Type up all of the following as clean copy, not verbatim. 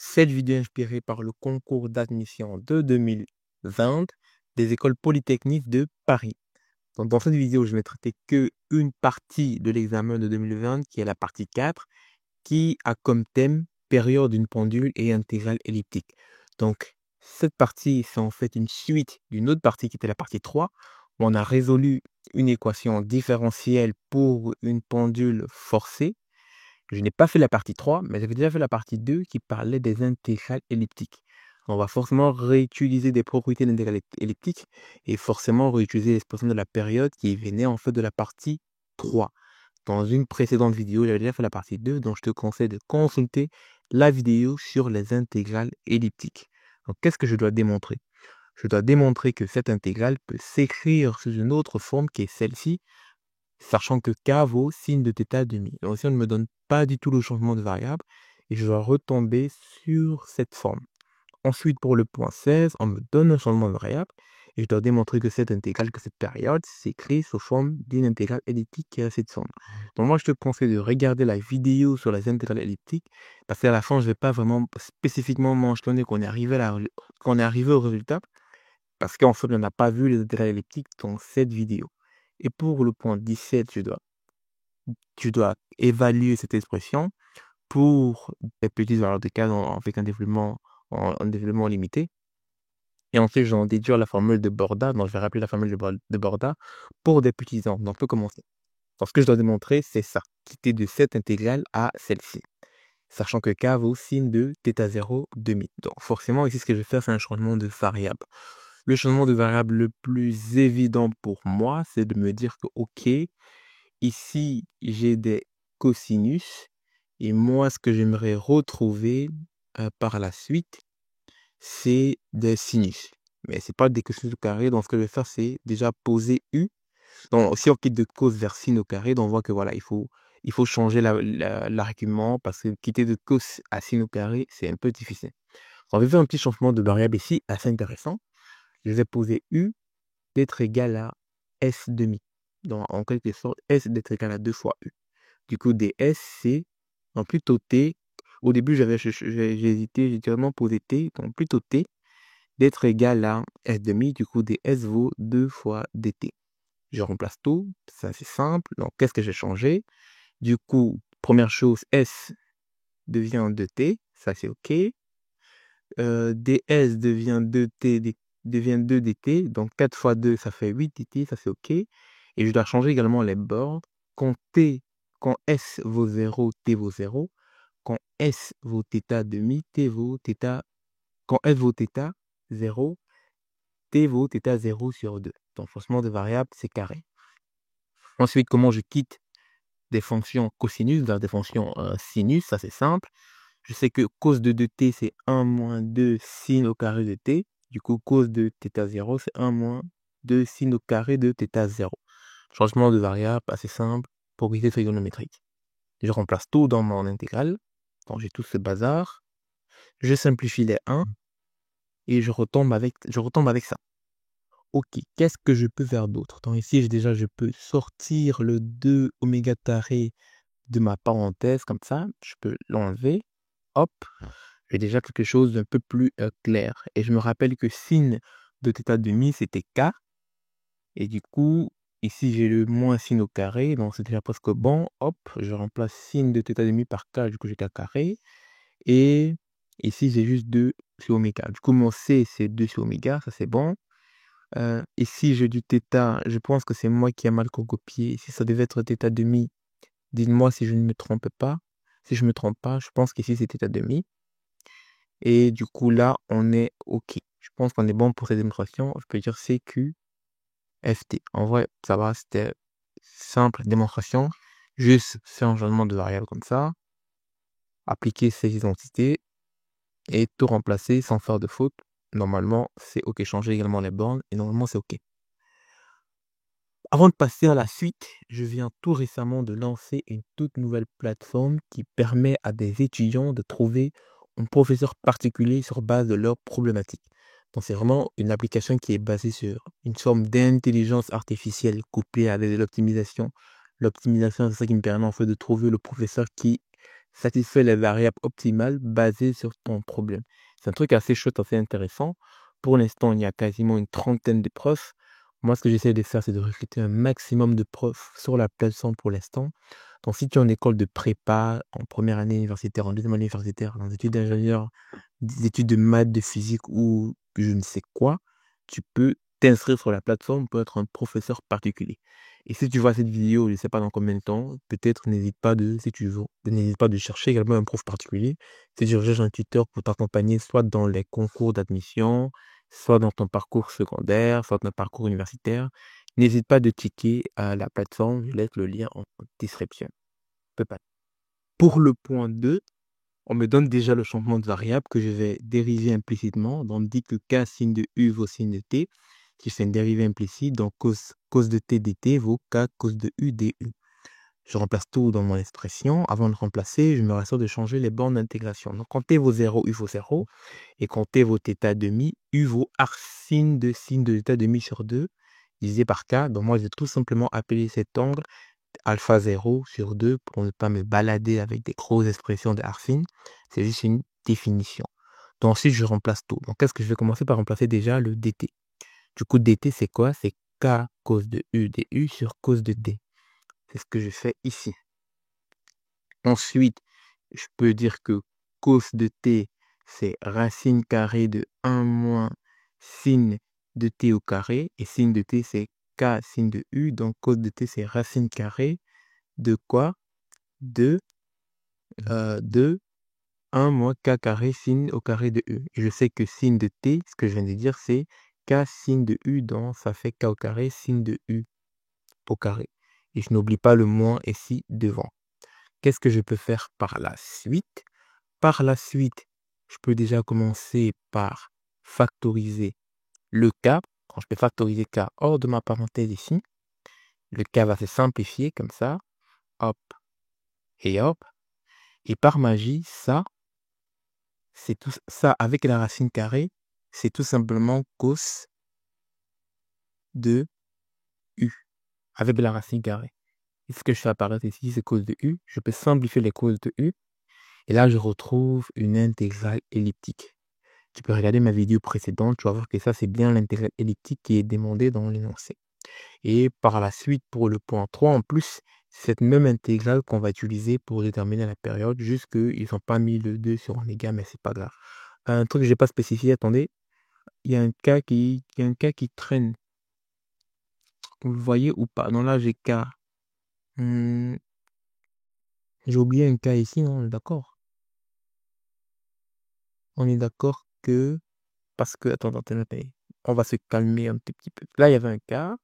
Cette vidéo est inspirée par le concours d'admission de 2020 des écoles polytechniques de Paris. Donc, dans cette vidéo, je vais traiter que une partie de l'examen de 2020, qui est la partie 4, qui a comme thème période d'une pendule et intégrale elliptique. Donc, cette partie, c'est en fait une suite d'une autre partie qui était la partie 3, où on a résolu une équation différentielle pour une pendule forcée. Je n'ai pas fait la partie 3, mais j'avais déjà fait la partie 2 qui parlait des intégrales elliptiques. On va forcément réutiliser des propriétés d'intégrales elliptiques et forcément réutiliser l'expression de la période qui venait en fait de la partie 3. Dans une précédente vidéo, j'avais déjà fait la partie 2, donc je te conseille de consulter la vidéo sur les intégrales elliptiques. Donc, qu'est-ce que je dois démontrer? Je dois démontrer que cette intégrale peut s'écrire sous une autre forme qui est celle-ci, sachant que K vaut sin de θ demi. Donc ici, on ne me donne pas du tout le changement de variable et je dois retomber sur cette forme. Ensuite, pour le point 16, on me donne un changement de variable et je dois démontrer que cette intégrale, que cette période s'écrit sous forme d'une intégrale elliptique qui a cette forme. Donc moi, je te conseille de regarder la vidéo sur les intégrales elliptiques parce qu'à la fin, je ne vais pas vraiment spécifiquement mentionner qu'on est arrivé au résultat parce qu'en fait, on n'a pas vu les intégrales elliptiques dans cette vidéo. Et pour le point 17, tu dois évaluer cette expression pour des petites valeurs de K avec un développement limité. Et ensuite, je vais en déduire la formule de Borda. Donc, je vais rappeler la formule de Borda pour des petits angles. Donc, on peut commencer. Donc, ce que je dois démontrer, c'est ça. Quitter de cette intégrale à celle-ci. Sachant que K vaut sin de θ0 demi. Donc, forcément, ici, ce que je vais faire, c'est un changement de variable. Le changement de variable le plus évident pour moi, c'est de me dire que, OK, ici, j'ai des cosinus. Et moi, ce que j'aimerais retrouver par la suite, c'est des sinus. Mais c'est pas des cosinus au carré. Donc, ce que je vais faire, c'est déjà poser U. Donc, si on quitte de cos vers sin au carré, donc on voit que voilà, il faut changer l'argument parce que quitter de cos à sin au carré, c'est un peu difficile. On va faire un petit changement de variable ici, assez intéressant. Je vais poser U d'être égal à S demi. Donc, en quelque sorte, S d'être égal à 2 fois U. Du coup, ds, c'est, donc plutôt T. Au début, j'ai hésité, j'ai directement posé T, donc plutôt T d'être égal à S demi. Du coup, ds vaut 2 fois dt. Je remplace tout, ça c'est simple. Donc, qu'est-ce que j'ai changé? Du coup, première chose, S devient 2t, ça c'est OK. ds devient 2t, devient 2dt, donc 4 fois 2, ça fait 8 dt, ça c'est OK. Et je dois changer également les bornes. Quand S vaut 0, t vaut 0. Quand S vaut θ demi, t vaut θ. Quand S vaut θ 0, t vaut θ 0 sur 2. Donc, forcément de variable, c'est carré. Ensuite, comment je quitte des fonctions cosinus vers des fonctions sinus, ça c'est simple. Je sais que cos de 2t, c'est 1 moins 2 sin au carré de t. Du coup, cos de θ0, c'est 1 moins 2 sin au carré de θ0. Changement de variable assez simple, propriété trigonométrique. Je remplace tout dans mon intégrale. Donc, j'ai tout ce bazar. Je simplifie les 1 et je retombe avec ça. OK, qu'est-ce que je peux faire d'autre? Donc ici, je peux sortir le 2 oméga carré de ma parenthèse comme ça. Je peux l'enlever. Hop, j'ai déjà quelque chose d'un peu plus clair. Et je me rappelle que sin de θ demi, c'était K. Et du coup, ici, j'ai le moins sin au carré. Donc, c'est déjà presque bon. Hop, je remplace sin de θ demi par K. Du coup, j'ai K carré. Et ici, j'ai juste 2 sur oméga. Du coup, mon C, c'est 2 sur oméga. Ça, c'est bon. Ici, j'ai du θ. Je pense que c'est moi qui ai mal copié. Ici, ça devait être θ demi. Dites-moi si je ne me trompe pas. Si je ne me trompe pas, je pense qu'ici, c'est θ demi. Et du coup, là, on est OK. Je pense qu'on est bon pour cette démonstration. Je peux dire CQ, FT. En vrai, ça va, c'était simple démonstration. Juste faire un changement de variable comme ça. Appliquer ces identités et tout remplacer sans faire de faute. Normalement, c'est OK. Changer également les bornes et normalement, c'est OK. Avant de passer à la suite, je viens tout récemment de lancer une toute nouvelle plateforme qui permet à des étudiants de trouver un professeur particulier sur base de leurs problématiques. Donc, c'est vraiment une application qui est basée sur une forme d'intelligence artificielle couplée à l'optimisation. L'optimisation, c'est ça qui me permet en fait de trouver le professeur qui satisfait les variables optimales basées sur ton problème. C'est un truc assez chouette, assez intéressant. Pour l'instant, il y a quasiment une trentaine de profs. Moi, ce que j'essaie de faire, c'est de recruter un maximum de profs sur la plateforme pour l'instant. Donc, si tu es en école de prépa, en première année universitaire, en deuxième année universitaire, dans des études d'ingénieur, des études de maths, de physique ou je ne sais quoi, tu peux t'inscrire sur la plateforme pour être un professeur particulier. Et si tu vois cette vidéo, je ne sais pas dans combien de temps, peut-être si tu veux, n'hésite pas de chercher également un prof particulier. Si tu recherches un tuteur pour t'accompagner soit dans les concours d'admission, soit dans ton parcours secondaire, soit dans ton parcours universitaire, n'hésite pas de checker la plateforme. Je laisse le lien en description. Peut pas. Pour le point 2, on me donne déjà le changement de variable que je vais dériver implicitement. Donc, on me dit que K signe de U vaut signe de T, qui fait une dérivée implicite. Donc, cos de T dt vaut K cos de U du. Je remplace tout dans mon expression. Avant de remplacer, je me rassure de changer les bornes d'intégration. Donc, quand T vaut 0, U vaut 0. Et quand T vaut θ demi, U vaut arc sin de θ demi sur 2, divisé par K. Donc, moi, je vais tout simplement appeler cet angle alpha 0 sur 2 pour ne pas me balader avec des grosses expressions de arcsin. C'est juste une définition. Donc, ensuite, je remplace tout. Donc, qu'est-ce que je vais commencer par remplacer déjà le dt. Du coup, dt, c'est quoi? C'est K cos de U du sur cos de D. C'est ce que je fais ici. Ensuite, je peux dire que cos de t, c'est racine carrée de 1 moins sin de t au carré. Et sin de t, c'est k sin de u. Donc, cos de t, c'est racine carrée de quoi? De 1 moins k carré sin au carré de u. Et je sais que sin de t, ce que je viens de dire, c'est k sin de u. Donc, ça fait k au carré sin de u au carré. Et je n'oublie pas le moins ici devant. Qu'est-ce que je peux faire par la suite? Par la suite, je peux déjà commencer par factoriser le k. Quand je peux factoriser k hors de ma parenthèse ici, le k va se simplifier comme ça. Hop et hop. Et par magie, ça, c'est tout ça avec la racine carrée, c'est tout simplement cos de u avec la racine carrée. Et ce que je fais apparaître ici, c'est cos de u. Je peux simplifier les cos de u. Et là, je retrouve une intégrale elliptique. Tu peux regarder ma vidéo précédente, tu vas voir que ça, c'est bien l'intégrale elliptique qui est demandée dans l'énoncé. Et par la suite, pour le point 3, en plus, c'est cette même intégrale qu'on va utiliser pour déterminer la période, juste qu'ils n'ont pas mis le 2 sur oméga, mais c'est pas grave. Un truc que je n'ai pas spécifié, attendez, il y a un cas qui traîne. Vous le voyez ou pas? Non, là, j'ai K. J'ai oublié un cas ici, non, on est d'accord? On est d'accord que... Parce que, attendez, on va se calmer un tout petit peu. Là, il y avait un cas.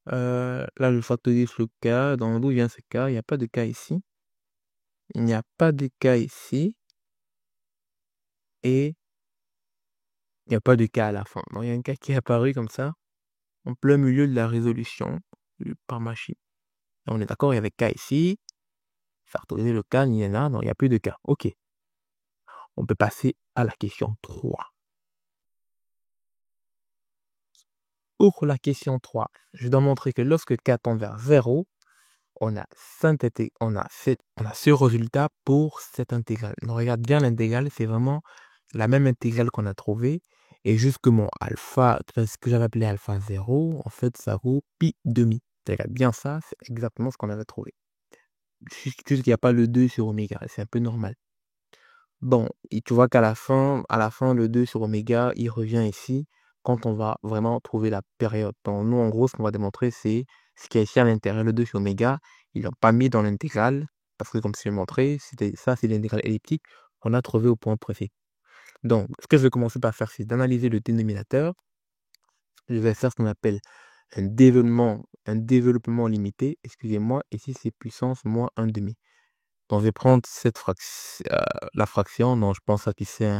Là, je factorise le cas. D'où vient ce cas? Il n'y a pas de cas ici. Il n'y a pas de cas ici. Et il n'y a pas de cas à la fin. Donc, il y a un cas qui est apparu comme ça, en plein milieu de la résolution par machine. On est d'accord, il y avait cas ici. Factoriser le cas, il y en a. Non, il n'y a plus de cas. OK. On peut passer à la question 3. Pour la question 3, je dois montrer que lorsque k tend vers 0, on a ce résultat pour cette intégrale. On regarde bien l'intégrale, c'est vraiment la même intégrale qu'on a trouvée. Et juste que mon alpha, ce que j'avais appelé alpha 0, en fait, ça vaut pi demi. Tu regardes bien ça, c'est exactement ce qu'on avait trouvé. Juste qu'il n'y a pas le 2 sur oméga, c'est un peu normal. Bon, et tu vois qu'à la fin, le 2 sur oméga, il revient ici quand on va vraiment trouver la période. Donc, nous, en gros, ce qu'on va démontrer, c'est ce qui est ici à l'intérieur, le 2 sur oméga, ils l'ont pas mis dans l'intégrale, parce que comme je l'ai montré, ça, c'est l'intégrale elliptique qu'on a trouvé au point précis. Donc, ce que je vais commencer par faire, c'est d'analyser le dénominateur. Je vais faire ce qu'on appelle un développement limité, excusez-moi, ici, c'est puissance moins 1 demi. Donc, je vais prendre la fraction, donc je pense à qui c'est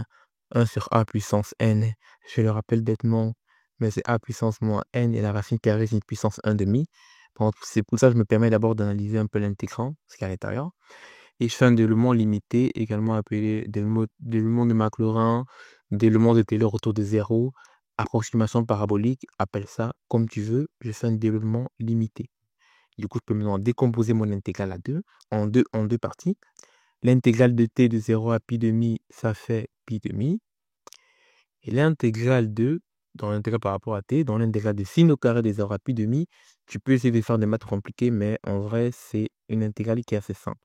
1 sur a puissance n. Je le rappelle bêtement, mais c'est a puissance moins n et la racine carrée, c'est une puissance 1 demi. Donc, c'est pour ça que je me permets d'abord d'analyser un peu l'intégrand, ce qu'il y a à l'intérieur. Et je fais un développement limité, également appelé développement de Maclaurin, développement de Taylor autour de 0, approximation parabolique, appelle ça comme tu veux. Je fais un développement limité. Du coup, je peux maintenant décomposer mon intégrale en deux parties. L'intégrale de t de 0 à pi demi, ça fait pi demi. Et l'intégrale de, dans l'intégrale par rapport à t, dans l'intégrale de sin au carré de 0 à pi demi, tu peux essayer de faire des maths compliquées, mais en vrai, c'est une intégrale qui est assez simple.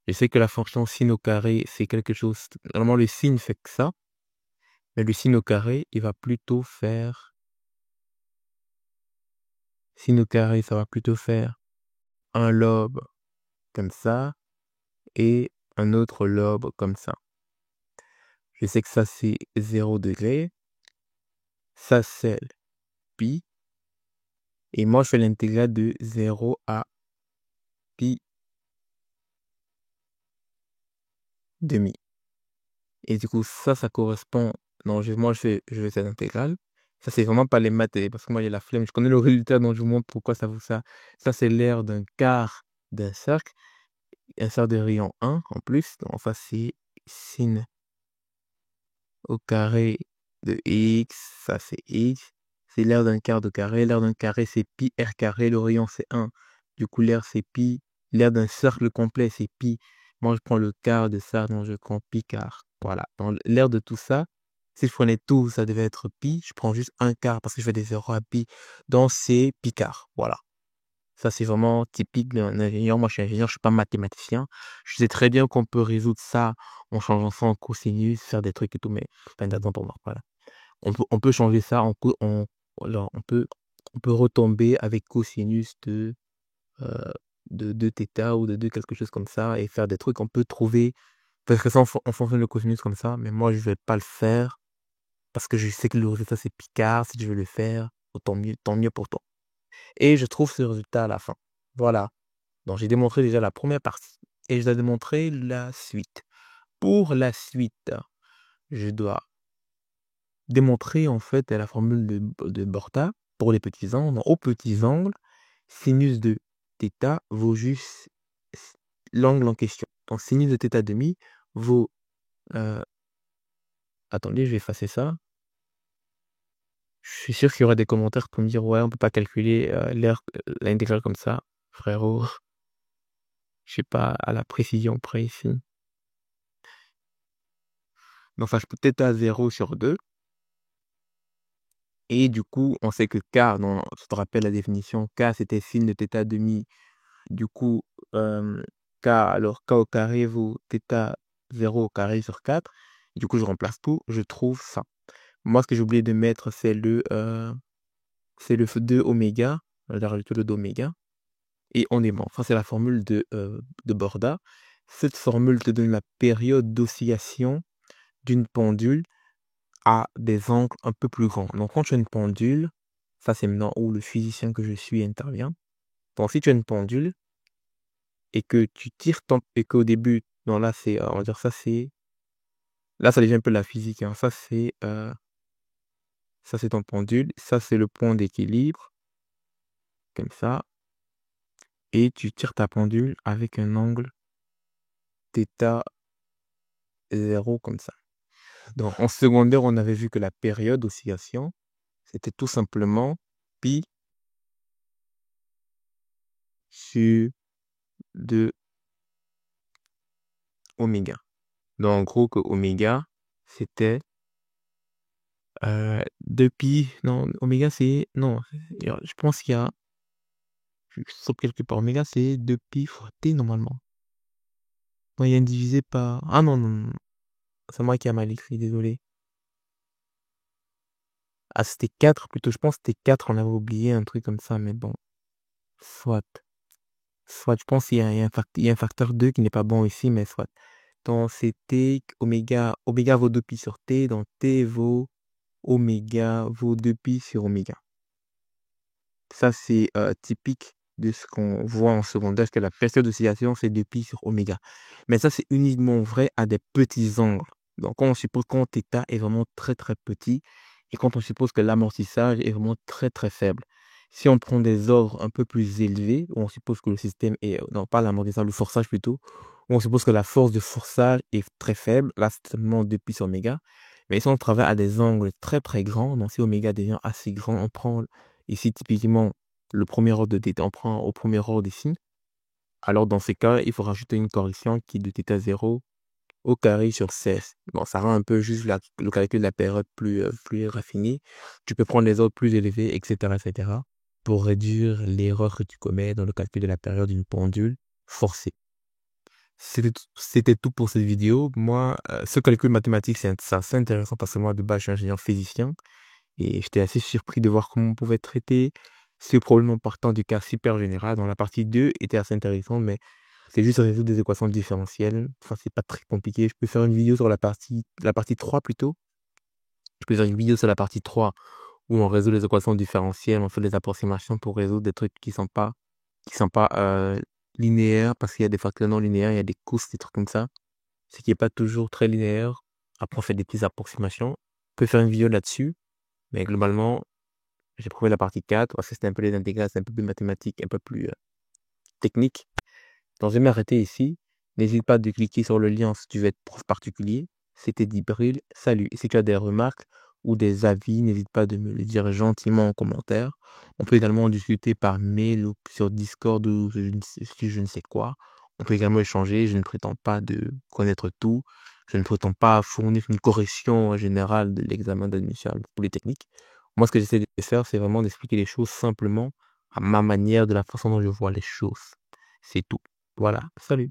Je sais que la fonction sin au carré, c'est quelque chose... Normalement, le sin fait que ça, mais le sin au carré, il va plutôt faire... Sin au carré, ça va plutôt faire un lobe comme ça et un autre lobe comme ça. Je sais que ça, c'est 0 degré. Ça, c'est pi. Et moi, je fais l'intégrale de 0 à pi demi. Et du coup, ça correspond... Non, moi, je fais cette intégrale. Ça, c'est vraiment pas les maths, parce que moi, il y a la flemme. Je connais le résultat, donc je vous montre pourquoi ça vaut ça. Ça, c'est l'aire d'un quart d'un cercle. Un cercle de rayon 1 en plus. Donc, ça, c'est sin au carré de x. Ça, c'est x. C'est l'aire d'un quart de carré. L'aire d'un carré, c'est pi r carré. Le rayon, c'est 1. Du coup, l'aire, c'est pi. L'aire d'un cercle complet, c'est pi. Moi, je prends le quart de ça, donc je prends pi quart. Voilà. Dans l'aire de tout ça, si je prenais tout, ça devait être pi. Je prends juste un quart parce que je fais des 0 à pi. Donc, c'est pi quart. Voilà. Ça, c'est vraiment typique d'un ingénieur. Moi, je suis ingénieur, je suis pas mathématicien. Je sais très bien qu'on peut résoudre ça en changeant ça en cosinus, faire des trucs et tout, mais c'est pas une raison pour moi. Voilà. On peut changer ça alors, on peut retomber avec cosinus euh, de 2 θ ou de 2 quelque chose comme ça et faire des trucs. On peut trouver, parce que ça, on fonctionne le cosinus comme ça, mais moi, je vais pas le faire parce que je sais que le résultat, c'est Picard. Si je veux le faire, tant mieux pour toi. Et je trouve ce résultat à la fin. Voilà. Donc, j'ai démontré déjà la première partie et je dois démontrer la suite. Pour la suite, je dois démontrer en fait la formule de Borda pour les petits angles. Aux petits angles, sinus de θ vaut juste l'angle en question. Donc, sinus de θ demi vaut... attendez, je vais effacer ça. Je suis sûr qu'il y aura des commentaires pour me dire ouais, on peut pas calculer l'intégrale comme ça. Frérot, je sais pas à la précision près ici. Donc, ça, je peux θ 0 sur 2. Et du coup, on sait que K, je te rappelle la définition, K c'était sin de θ demi. Du coup, K, alors K au carré vaut θ 0 au carré sur 4. Et du coup, je remplace tout, je trouve ça. Moi, ce que j'ai oublié de mettre, c'est le 2 oméga. J'ai rajouté le 2 oméga. Et on est bon. Ça, c'est la formule de Borda. Cette formule te donne la période d'oscillation d'une pendule à des angles un peu plus grands. Donc, quand tu as une pendule, ça c'est maintenant où le physicien que je suis intervient. Donc, si tu as une pendule et que tu tires et qu'au début, non, là c'est, on va dire ça c'est, là ça devient un peu la physique, hein. Ça c'est ton pendule, ça c'est le point d'équilibre, comme ça, et tu tires ta pendule avec un angle θ 0 comme ça. Donc, en secondaire, on avait vu que la période d'oscillation, c'était tout simplement pi sur 2 oméga. Donc, en gros, que oméga, c'était 2pi. Non, oméga, c'est... Non, je pense qu'il y a... Je saute quelque part. Oméga, c'est 2pi fois t, normalement. Non, il y a une divisé par... Ah non, non, non. C'est moi qui ai mal écrit, désolé. Ah, c'était 4 plutôt. Je pense que c'était 4, on avait oublié un truc comme ça, mais bon. Soit. Soit, je pense qu'il y a un facteur 2 qui n'est pas bon ici, mais soit. Donc, c'était oméga vaut 2pi sur t, donc t vaut oméga vaut 2pi sur oméga. Ça, c'est typique de ce qu'on voit en secondaire, que la période d'oscillation, c'est 2pi sur oméga. Mais ça, c'est uniquement vrai à des petits angles. Donc, quand on suppose quand θ est vraiment très, très petit, et quand on suppose que l'amortissage est vraiment très, très faible. Si on prend des ordres un peu plus élevés, où on suppose que le système est... Non, pas l'amortissage, le forçage plutôt. Où on suppose que la force de forçage est très faible. Là, c'est seulement 2pi sur oméga. Mais si on travaille à des angles très, très grands, donc si oméga devient assez grand, on prend ici typiquement le premier ordre de θ, on prend au premier ordre ici. alors dans ces cas, il faut rajouter une correction qui est de θ0 au carré sur 16. Bon, ça rend un peu juste le calcul de la période plus raffiné. Tu peux prendre les ordres plus élevés, etc., pour réduire l'erreur que tu commets dans le calcul de la période d'une pendule forcée. C'était tout pour cette vidéo. Moi, ce calcul mathématique, c'est assez intéressant parce que moi, de base, je suis ingénieur physicien et j'étais assez surpris de voir comment on pouvait traiter ce problème en partant du cas super général. Dans la partie 2 était assez intéressante, mais c'est juste résoudre des équations différentielles. Enfin, c'est pas très compliqué. Je peux faire une vidéo sur la partie 3 plutôt. Je peux faire une vidéo sur la partie 3 où on résout les équations différentielles, on fait des approximations pour résoudre des trucs qui sont pas linéaires parce qu'il y a des facteurs non linéaires, il y a des courses, des trucs comme ça. Ce qui est pas toujours très linéaire. Après, on fait des petites approximations. On peut faire une vidéo là-dessus, mais globalement, j'ai prouvé la partie 4 parce que c'était un peu les intégrales, c'est un peu plus mathématique, un peu plus technique. Donc, je vais m'arrêter ici. N'hésite pas de cliquer sur le lien si tu veux être prof particulier. C'était Djibril. Salut. Et si tu as des remarques ou des avis, n'hésite pas de me le dire gentiment en commentaire. On peut également en discuter par mail ou sur Discord ou je ne sais quoi. On peut également échanger. Je ne prétends pas de connaître tout. Je ne prétends pas fournir une correction générale de l'examen d'admission à la Polytechnique. Moi, ce que j'essaie de faire, c'est vraiment d'expliquer les choses simplement à ma manière, de la façon dont je vois les choses. C'est tout. Voilà, salut.